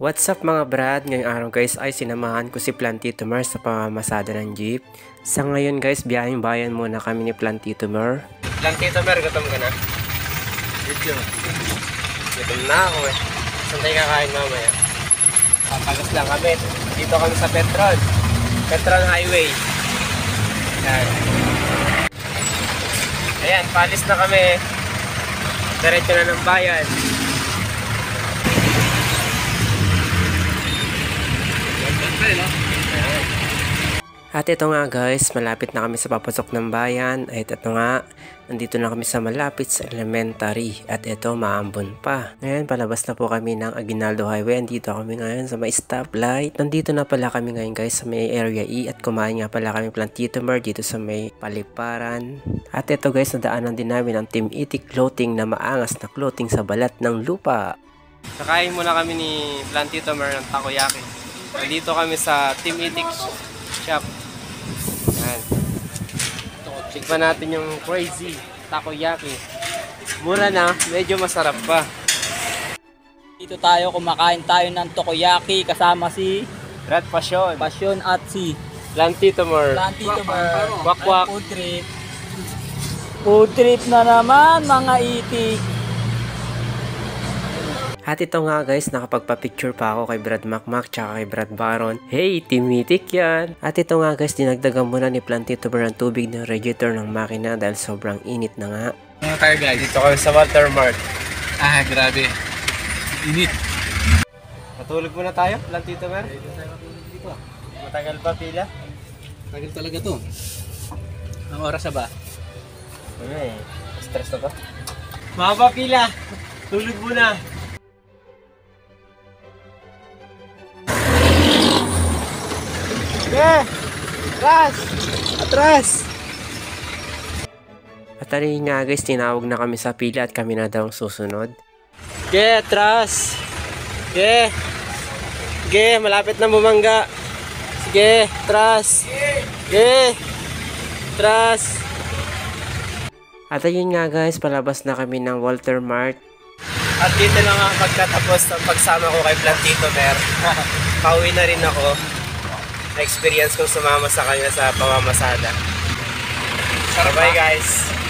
What's up mga brad? Ngayong araw guys ay sinamahan ko si Plantito Mer sa pamamasada ng jeep. Sa ngayon guys, biyaheng bayan muna kami ni Plantito Mer. Plantito Mer, gutom ka na? Gutom na ako eh. Saan tayo kakain mamaya? Papagas lang kami. Dito kami sa Petron Highway. Ayan. Ayan, palis na kami. Diretso na ng bayan. At ito nga guys, malapit na kami sa papasok ng bayan. At ito nga, nandito na kami sa malapit sa elementary. At ito, maambon pa. Ngayon, palabas na po kami ng Aguinaldo Highway. Nandito kami ngayon sa may stoplight. Nandito na pala kami ngayon guys sa may Area E. At kumain nga pala kami Plantito Mer dito sa may Paliparan. At ito guys, nadaanan din namin ang Team Itik Clothing na maangas na clothing sa balat ng lupa. Kakain muna kami ni Plantito Mer ng takoyaki. Nandito kami sa Team Itik Shop. Yan. Tikman natin yung crazy takoyaki. Mura na, medyo masarap pa. Dito tayo, kumakain tayo ng takoyaki kasama si Brad Passion at si Plantito Mer. Wakwak. Food trip na naman mga itik. At ito nga guys, nakapagpa-picture pa ako kay Brad Macmac tsaka kay Brad Baron. Hey, timitik yan! At ito nga guys, dinagdagan muna ni Plantito Mer ang tubig ng radiator ng makina dahil sobrang init na nga. Mga tayo guys, Dito kami sa Watermark. grabe. Init. Matulog muna tayo, Plantito Mer. Matagal pa pila? Tagal talaga to. Ang oras na ba? Ay, stress na ba? Mahaba pila! Tulog muna! Atras! At tarin nga guys, tinawag na kami sa pila at kami na daw ang susunod. Atras! Malapit na bumangga. Sige, atras! Atras! At ayun nga guys, palabas na kami ng Walter Mart. At dito na nga magtatapos ang pagsama ko kay Plantito Mer. Pauwi na rin ako. Na-experience kong sumama sa kanya sa pamamasada. Bye guys!